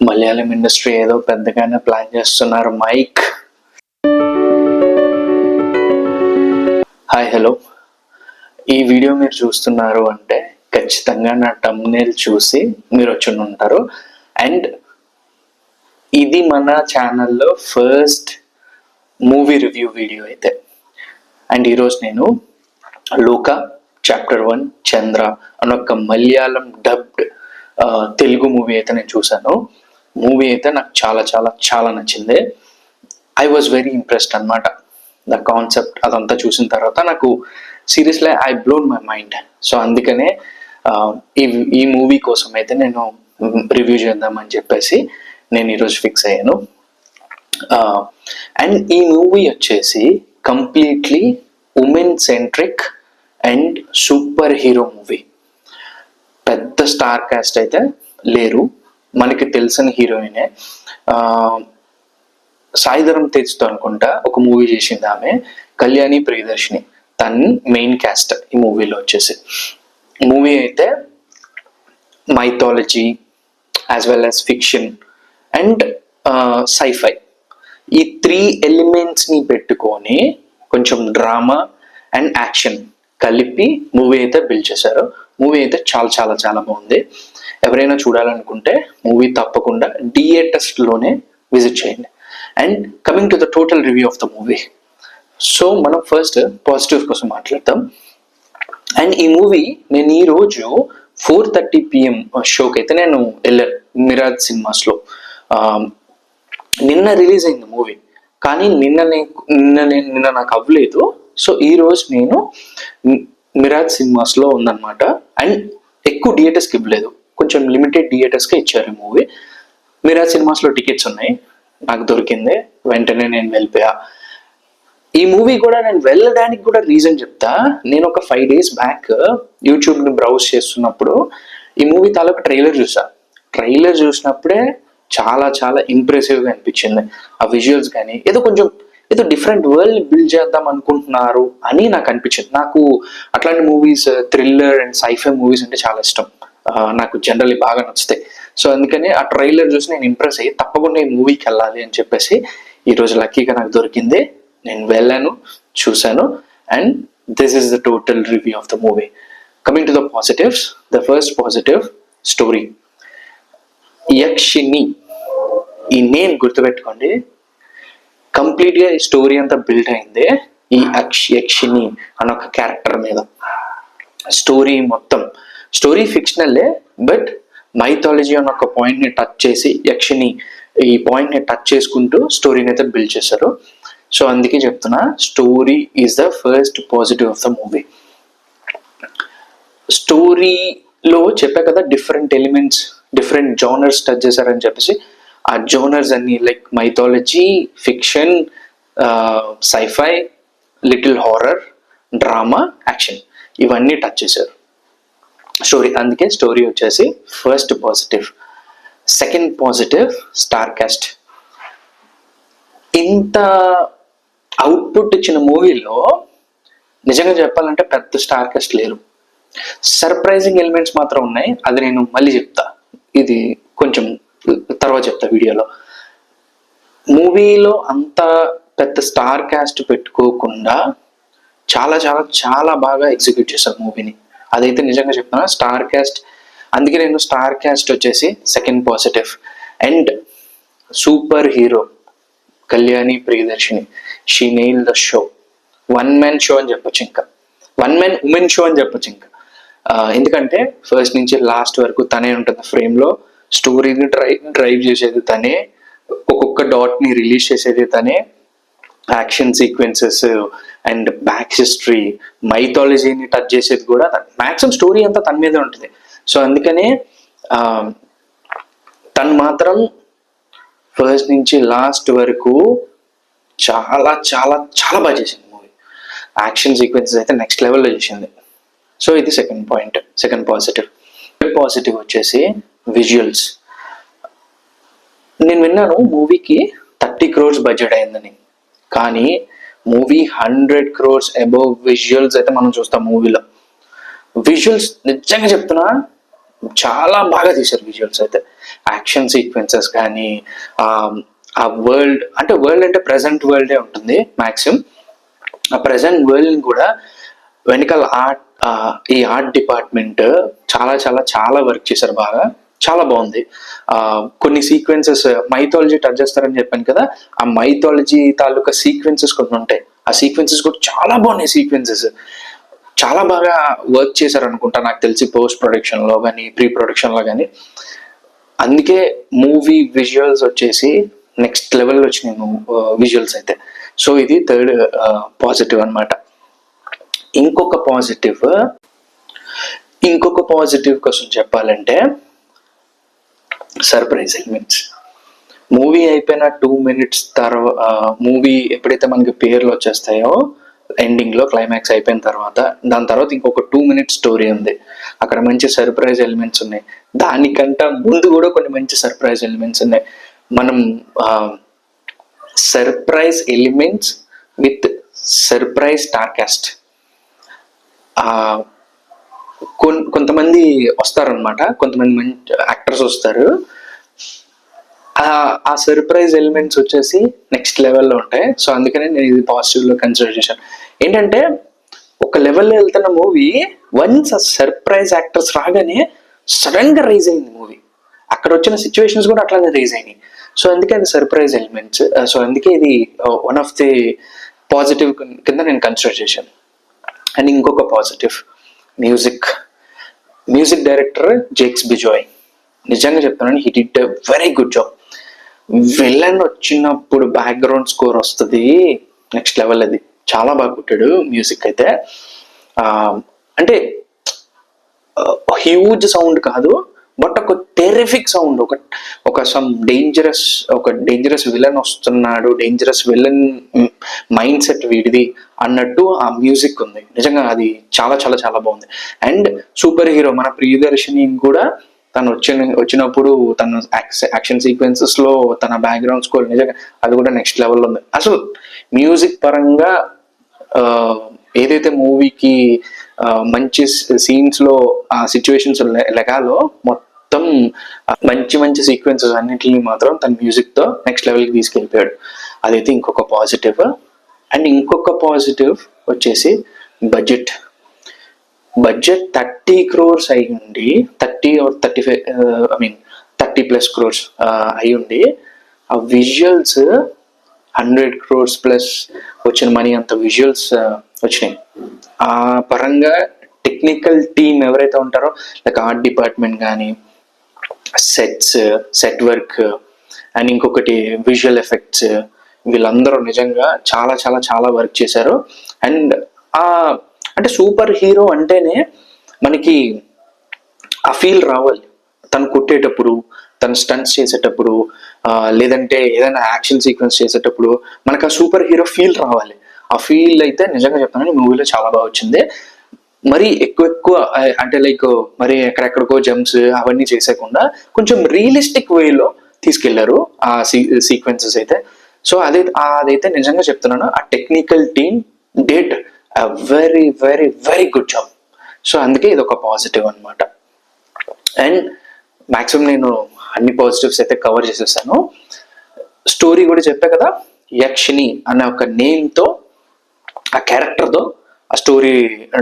Malayalam industry ఏదో పెద్దగానే plan చేస్తున్నారు. మైక్ హాయ్ హలో, ఈ వీడియో మీరు చూస్తున్నారు అంటే ఖచ్చితంగా నా thumbnail చూసి మీరు వచ్చి ఉంటారు. అండ్ ఇది మన ఛానల్లో ఫస్ట్ మూవీ రివ్యూ వీడియో అయితే. అండ్ ఈరోజు నేను లూకా చాప్టర్ 1 చంద్ర అనొక మలయాళం డబ్డ్ తెలుగు మూవీ అయితే నేను చూశాను. మూవీ అయితే నాకు చాలా చాలా చాలా నచ్చింది. ఐ వాజ్ వెరీ ఇంప్రెస్డ్ అనమాట. ద కాన్సెప్ట్ అదంతా చూసిన తర్వాత నాకు seriously I blown my mind. So అందుకనే ఈ మూవీ కోసం అయితే నేను రివ్యూ చేద్దామని చెప్పేసి నేను ఈరోజు ఫిక్స్ అయ్యాను. అండ్ ఈ మూవీ వచ్చేసి completely women centric and super hero movie. పెద్ద స్టార్ కాస్ట్ అయితే లేరు, మనకి తెలిసిన హీరోయినే. సాయిధరం తేజ్తో అనుకుంటా ఒక మూవీ చేసింది ఆమె, కళ్యాణి ప్రియదర్శిని, తను మెయిన్ క్యాస్ట్ ఈ మూవీలో వచ్చేసి. మూవీ అయితే mythology as well as fiction and sci-fi, ఈ 3 ఎలిమెంట్స్ని పెట్టుకొని కొంచెం డ్రామా అండ్ యాక్షన్ కలిపి మూవీ అయితే బిల్డ్ చేశారు. మూవీ అయితే చాలా చాలా చాలా బాగుంది. ఎవరైనా చూడాలనుకుంటే మూవీ తప్పకుండా థియేటర్స్లోనే విజిట్ చేయండి. And coming to the total review of the movie. So మనం ఫస్ట్ పాజిటివ్స్ కోసం మాట్లాడతాం. అండ్ ఈ మూవీ నేను ఈరోజు 4:30 PM షోకి అయితే నేను వెళ్ళాను మిరాజ్ సినిమాస్లో. నిన్న రిలీజ్ అయింది మూవీ, కానీ నిన్న నాకు అవ్వలేదు. సో ఈరోజు నేను మిరాజ్ సినిమాస్లో ఉందన్నమాట. అండ్ ఎక్కువ థియేటర్స్కి ఇవ్వలేదు, కొంచెం లిమిటెడ్ థియేటర్స్కే ఇచ్చారు ఈ మూవీ. మిరాజ్ సినిమాస్లో టికెట్స్ ఉన్నాయి, నాకు దొరికింది, వెంటనే నేను వెళ్ళిపోయా. ఈ మూవీ కూడా నేను వెళ్ళడానికి కూడా రీజన్ చెప్తా. నేను ఒక 5 days బ్యాక్ యూట్యూబ్ని బ్రౌజ్ చేస్తున్నప్పుడు ఈ మూవీ తాలూకు ట్రైలర్ చూసా. ట్రైలర్ చూసినప్పుడే చాలా చాలా ఇంప్రెసివ్గా అనిపించింది. ఆ విజువల్స్ కానీ ఏదో డిఫరెంట్ వరల్డ్ బిల్డ్ చేద్దాం అనుకుంటున్నారు అని నాకు అనిపించింది. నాకు అట్లాంటి movies, thriller and sci-fi movies అంటే చాలా ఇష్టం. నాకు జనరల్లీ బాగా నచ్చుతాయి. సో అందుకని ఆ ట్రైలర్ చూసి నేను ఇంప్రెస్ అయ్యి తప్పకుండా ఈ మూవీకి వెళ్ళాలి అని చెప్పేసి ఈరోజు లక్కీగా నాకు దొరికింది. నేను వెళ్ళాను, చూశాను. And this is the total review of the movie. Coming to the positives, the first positive, story. Yakshini, ఈ నేమ్ గుర్తుపెట్టుకోండి. కంప్లీట్గా ఈ స్టోరీ అంతా బిల్డ్ అయిందే ఈ యక్షిని అన్న ఒక క్యారెక్టర్ మీద. స్టోరీ ఫిక్షనల్లే, బట్ మైథాలజీ అన్న ఒక పాయింట్ని టచ్ చేసి యక్షిని ఈ పాయింట్ని టచ్ చేసుకుంటూ స్టోరీని అయితే బిల్డ్ చేశారు. సో అందుకే చెప్తున్నా, story is the first positive of the movie. స్టోరీలో చెప్పా కదా, different elements, different genres touch చేశారని చెప్పేసి. ఆ జోనర్స్ అన్ని like mythology, fiction, sci-fi, little horror, drama, action, ఇవన్నీ టచ్ చేశారు స్టోరీ. అందుకే స్టోరీ వచ్చేసి first positive. Second positive, star cast. ఇంత అవుట్పుట్ ఇచ్చిన మూవీలో నిజంగా చెప్పాలంటే పెద్ద స్టార్ కాస్ట్ లేరు. సర్ప్రైజింగ్ ఎలిమెంట్స్ మాత్రం ఉన్నాయి, అది నేను మళ్ళీ చెప్తా, ఇది కొంచెం తర్వాత చెప్తా వీడియోలో. మూవీలో అంత పెద్ద స్టార్ కాస్ట్ పెట్టుకోకుండా చాలా చాలా చాలా బాగా ఎగ్జిక్యూట్ చేశారు మూవీని. అదైతే నిజంగా చెప్తున్నా, స్టార్ కాస్ట్. అందుకే నేను స్టార్ కాస్ట్ వచ్చేసి second positive. And super hero Kalyani Priyadarshini, she nail the show. 1 man show అని చెప్పొచ్చు, ఇంకా 1 man ఉమెన్ షో అని చెప్పొచ్చు ఇంకా. ఎందుకంటే ఫస్ట్ నుంచి లాస్ట్ వరకు తనే ఉంటుంది ఫ్రేమ్లో. స్టోరీని డ్రైవ్ చేసేది తనే, ఒక్కొక్క డాట్ని రిలీజ్ చేసేది తనే, action sequences and back history, మైథాలజీని టచ్ చేసేది కూడా మ్యాక్సిమం స్టోరీ అంతా తన మీదే ఉంటుంది. సో అందుకనే తను మాత్రం ఫస్ట్ నుంచి లాస్ట్ వరకు చాలా చాలా చాలా బాగా చేసింది మూవీ. యాక్షన్ సీక్వెన్సెస్ అయితే నెక్స్ట్ లెవెల్లో చేసింది. సో ఇది second point, second positive. Third positive వచ్చేసి విజువల్స్. నేను విన్నాను మూవీకి 30 crores బడ్జెట్ అయిందని, కానీ మూవీ 100 crores అబౌవ్ విజువల్స్ అయితే మనం చూస్తాం మూవీలో. విజువల్స్ నిజంగా చెప్తున్నా, చాలా బాగా తీశారు విజువల్స్ అయితే. యాక్షన్ సీక్వెన్సెస్ కానీ ఆ వరల్డ్ అంటే ప్రజెంట్ వరల్డే ఉంటుంది మ్యాక్సిమం. ఆ ప్రజెంట్ వరల్డ్ కూడా వెనకాల ఈ ఆర్ట్ డిపార్ట్మెంట్ చాలా చాలా చాలా వర్క్ చేశారు బాగా, చాలా బాగుంది. కొన్ని సీక్వెన్సెస్ మైథాలజీ టచ్ చేస్తారని చెప్పాను కదా, ఆ మైథాలజీ తాలూకా సీక్వెన్సెస్ కొన్ని ఉంటాయి. ఆ సీక్వెన్సెస్ కూడా చాలా బాగున్నాయి. సీక్వెన్సెస్ చాలా బాగా వర్క్ చేశారు అనుకుంటా నాకు తెలిసి, పోస్ట్ ప్రొడక్షన్ లో కానీ ప్రీ ప్రొడక్షన్ లో కానీ. అందుకే మూవీ విజువల్స్ వచ్చేసి నెక్స్ట్ లెవెల్లో వచ్చినాయి విజువల్స్ అయితే. సో ఇది థర్డ్ పాజిటివ్ అనమాట. ఇంకొక పాజిటివ్ కోసం చెప్పాలంటే సర్ప్రైజ్ ఎలిమెంట్స్. మూవీ అయిపోయిన 2 minutes తర్వాత, మూవీ ఎప్పుడైతే మనకి పేర్లు వచ్చేస్తాయో ఎండింగ్ లో, క్లైమాక్స్ అయిపోయిన తర్వాత, దాని తర్వాత ఇంకొక 2 minutes స్టోరీ ఉంది. అక్కడ మంచి సర్ప్రైజ్ ఎలిమెంట్స్ ఉన్నాయి. దానికంటే ముందు కూడా కొన్ని మంచి సర్ప్రైజ్ ఎలిమెంట్స్ ఉన్నాయి. మనం surprise elements with surprise star cast. కొంతమంది వస్తారనమాట, కొంతమంది మంచి యాక్టర్స్ వస్తారు. ఆ సర్ప్రైజ్ ఎలిమెంట్స్ వచ్చేసి నెక్స్ట్ లెవెల్లో ఉంటాయి. సో అందుకనే నేను ఇది పాజిటివ్ లో కన్సిడర్ చేశాను. ఏంటంటే ఒక లెవెల్లో వెళ్తున్న మూవీ వన్స్ ఆ సర్ప్రైజ్ యాక్టర్స్ రాగానే సడన్ గా రైజ్ అయింది మూవీ. అక్కడ వచ్చిన సిచ్యువేషన్స్ కూడా అట్లానే రైజ్ అయినాయి. సో అందుకే అది సర్ప్రైజ్ ఎలిమెంట్స్. సో అందుకే ఇది వన్ ఆఫ్ ది పాజిటివ్ కింద నేను కన్సిడర్ చేశాను. అండ్ ఇంకొక positive, music director Jakes Bejoy. నిజంగా చెప్తున్నాను, he did a very good job. Villain వచ్చినప్పుడు బ్యాక్గ్రౌండ్ స్కోర్ వస్తుంది నెక్స్ట్ లెవెల్. అది చాలా బాగా కొట్టాడు మ్యూజిక్ అయితే. అంటే హ్యూజ్ సౌండ్ కాదు, బట్ ఒక టెరిఫిక్ సౌండ్. ఒక డేంజరస్ విలన్ వస్తున్నాడు, డేంజరస్ విలన్ మైండ్ సెట్ వీడిది అన్నట్టు ఆ మ్యూజిక్ ఉంది. నిజంగా అది చాలా చాలా చాలా బాగుంది. అండ్ సూపర్ హీరో మన ప్రియదర్శిని కూడా తను వచ్చినప్పుడు తన యాక్షన్ సీక్వెన్సెస్ లో తన బ్యాక్గ్రౌండ్ స్కోర్ నిజంగా అది కూడా నెక్స్ట్ లెవెల్లో ఉంది. అసలు మ్యూజిక్ పరంగా ఏదైతే మూవీకి మంచి సీన్స్ లో ఆ సిచ్యువేషన్స్ లెగాలో మొత్తం మంచి సీక్వెన్సెస్ అన్నింటినీ మాత్రం తన మ్యూజిక్ తో నెక్స్ట్ లెవెల్ కి తీసుకెళ్ళిపోయాడు. అదైతే ఇంకొక పాజిటివ్. అండ్ ఇంకొక పాజిటివ్ వచ్చేసి బడ్జెట్ 30 crores అయి ఉండి 30 or 35 30+ crores అయి ఉండి ఆ విజువల్స్ 100 crores ప్లస్ వచ్చిన మనీ అంత విజువల్స్ వచ్చినాయి. ఆ పరంగా టెక్నికల్ టీమ్ ఎవరైతే ఉంటారో, లైక్ ఆర్ట్ డిపార్ట్మెంట్ కానీ, సెట్ వర్క్ అండ్ ఇంకొకటి విజువల్ ఎఫెక్ట్స్, వీళ్ళందరూ నిజంగా చాలా చాలా చాలా వర్క్ చేశారు. అండ్ అంటే సూపర్ హీరో అంటేనే మనకి ఆ ఫీల్ రావాలి. తను కొట్టేటప్పుడు, తను స్టంట్స్ చేసేటప్పుడు, లేదంటే ఏదైనా యాక్షన్ సీక్వెన్స్ చేసేటప్పుడు మనకు ఆ సూపర్ హీరో ఫీల్ రావాలి. ఆ ఫీల్ అయితే నిజంగా చెప్తాను మూవీలో చాలా బాగా వచ్చింది. మరి ఎక్కువ అంటే లైక్ మరి ఎక్కడెక్కడికో జంప్స్ అవన్నీ చేసేయకుండా కొంచెం రియలిస్టిక్ వేలో తీసుకెళ్లారు ఆ సీక్వెన్సెస్ అయితే. సో అదైతే నిజంగా చెప్తున్నాను, ఆ technical team did very very very good job. So అందుకే ఇది ఒక పాజిటివ్ అనమాట. అండ్ మ్యాక్సిమం నేను అన్ని పాజిటివ్స్ అయితే కవర్ చేసేసాను. స్టోరీ కూడా చెప్పా కదా, యక్షిని అనే ఒక నేమ్తో, ఆ క్యారెక్టర్తో ఆ స్టోరీ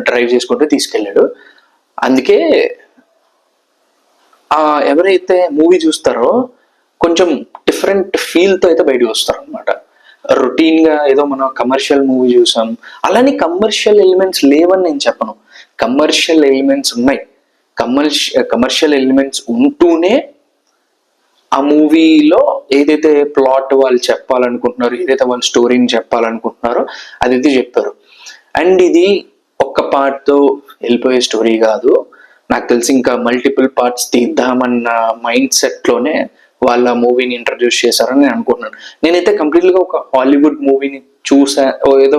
డ్రైవ్ చేసుకుంటూ తీసుకెళ్ళాడు. అందుకే ఎవరైతే మూవీ చూస్తారో కొంచెం డిఫరెంట్ ఫీల్తో అయితే బయటకు వస్తారు అనమాట. రొటీన్ గా ఏదో మనం కమర్షియల్ మూవీ చూసాం అలానే కమర్షియల్ ఎలిమెంట్స్ లేవని నేను చెప్పను. కమర్షియల్ ఎలిమెంట్స్ ఉన్నాయి. కమర్షియల్ ఎలిమెంట్స్ ఉంటూనే ఆ మూవీలో ఏదైతే ప్లాట్ వాళ్ళు చెప్పాలనుకుంటున్నారో, ఏదైతే వాళ్ళు స్టోరీని చెప్పాలనుకుంటున్నారో అదైతే చెప్పారు. అండ్ ఇది ఒక్క పార్ట్తో వెళ్ళిపోయే స్టోరీ కాదు. నాకు తెలిసి ఇంకా మల్టిపుల్ పార్ట్స్ తీద్దామన్న మైండ్ సెట్లోనే వాళ్ళ మూవీని ఇంట్రడ్యూస్ చేశారని నేను అనుకుంటున్నాను. నేనైతే కంప్లీట్గా ఒక హాలీవుడ్ మూవీని ఏదో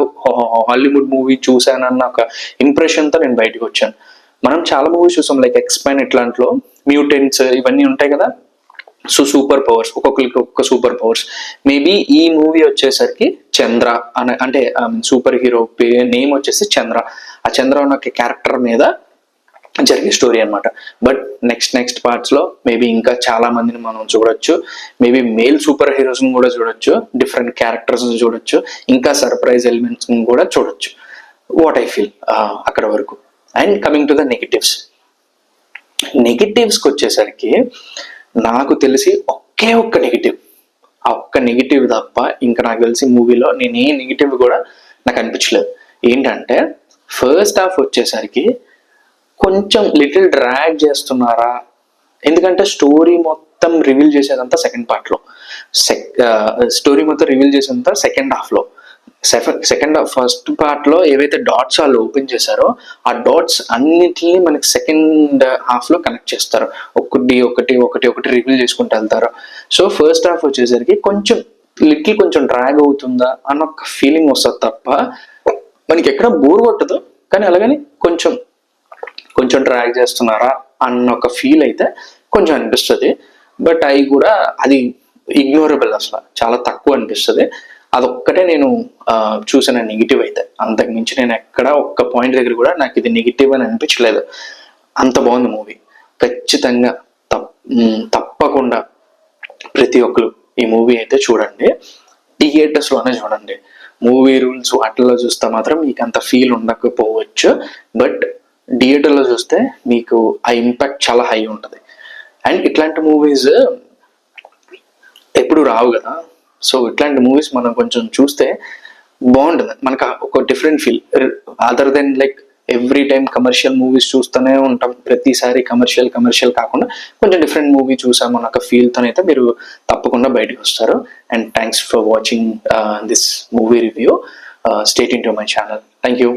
హాలీవుడ్ మూవీ చూసానన్న ఒక ఇంప్రెషన్తో నేను బయటకు వచ్చాను. మనం చాలా మూవీస్ చూసాం, లైక్ ఎక్స్‌మెన్, ఇట్లాంట్లో మ్యూటెంట్స్ ఇవన్నీ ఉంటాయి కదా. సో సూపర్ పవర్స్, ఒక్కొక్కరికి ఒక్కొక్క సూపర్ పవర్స్. మేబీ ఈ మూవీ వచ్చేసరికి చంద్ర అంటే సూపర్ హీరో నేమ్ వచ్చేసి చంద్ర. ఆ చంద్ర ఉన్న క్యారెక్టర్ మీద జరిగే స్టోరీ అనమాట. బట్ నెక్స్ట్ పార్ట్స్లో మేబీ ఇంకా చాలా మందిని మనం చూడొచ్చు. మేబీ మేల్ సూపర్ హీరోస్ని కూడా చూడొచ్చు, డిఫరెంట్ క్యారెక్టర్స్ చూడొచ్చు, ఇంకా సర్ప్రైజ్ ఎలిమెంట్స్ కూడా చూడొచ్చు. వాట్ ఐ ఫీల్ అక్కడ వరకు. అండ్ కమింగ్ టు ద నెగిటివ్స్కి వచ్చేసరికి నాకు తెలిసి ఒకే ఒక్క నెగిటివ్, ఆ ఒక్క నెగిటివ్ తప్ప ఇంకా నాకు తెలిసి మూవీలో నేను ఏ నెగిటివ్ కూడా నాకు అనిపించలేదు. ఏంటంటే ఫస్ట్ హాఫ్ వచ్చేసరికి కొంచెం లిటిల్ డ్రాగ్ చేస్తున్నారా, ఎందుకంటే స్టోరీ మొత్తం రివీల్ చేసేదంతా సెకండ్ పార్ట్లో, స్టోరీ మొత్తం రివీల్ చేసేదంతా సెకండ్ హాఫ్లో. ఫస్ట్ పార్ట్లో ఏవైతే డాట్స్ వాళ్ళు ఓపెన్ చేశారో ఆ డాట్స్ అన్నిటినీ మనకి సెకండ్ హాఫ్లో కనెక్ట్ చేస్తారు, ఒకటి రివీల్ చేసుకుంటూ వెళ్తారు. సో ఫస్ట్ హాఫ్ వచ్చేసరికి కొంచెం డ్రాగ్ అవుతుందా అన్న ఒక ఫీలింగ్ వస్తుంది తప్ప మనకి ఎక్కడ బోర్ కొట్టదు, కానీ అలాగని కొంచెం డ్రాగ్ చేస్తున్నారా అన్న ఒక ఫీల్ అయితే కొంచెం అనిపిస్తుంది. బట్ అది ఇగ్నోరబుల్, అసలు చాలా తక్కువ అనిపిస్తుంది. అదొక్కటే నేను చూసిన నెగిటివ్ అయితే, అంతకు మించి నేను ఎక్కడ ఒక్క పాయింట్ దగ్గర కూడా నాకు ఇది నెగిటివ్ అని అనిపించలేదు. అంత బాగుంది మూవీ. ఖచ్చితంగా తప్పకుండా ప్రతి ఒక్కరు ఈ మూవీ అయితే చూడండి, థియేటర్స్లోనే చూడండి. మూవీ రూల్స్ వాటిల్లో చూస్తే మాత్రం మీకు అంత ఫీల్ ఉండకపోవచ్చు, బట్ థియేటర్లో చూస్తే మీకు ఆ ఇంపాక్ట్ చాలా హై ఉంటుంది. అండ్ ఇట్లాంటి మూవీస్ ఎప్పుడు రావు కదా, సో ఇట్లాంటి మూవీస్ మనం కొంచెం చూస్తే బాగుంటుంది, మనకు ఒక different feel. Other than like every time commercial movies చూస్తూనే ఉంటాం, ప్రతిసారి కమర్షియల్ కాకుండా కొంచెం డిఫరెంట్ మూవీ చూసామన్న ఒక ఫీల్తోనైతే మీరు తప్పకుండా బయటకు వస్తారు. And thanks for watching this movie review. Stay tuned to my channel. Thank you.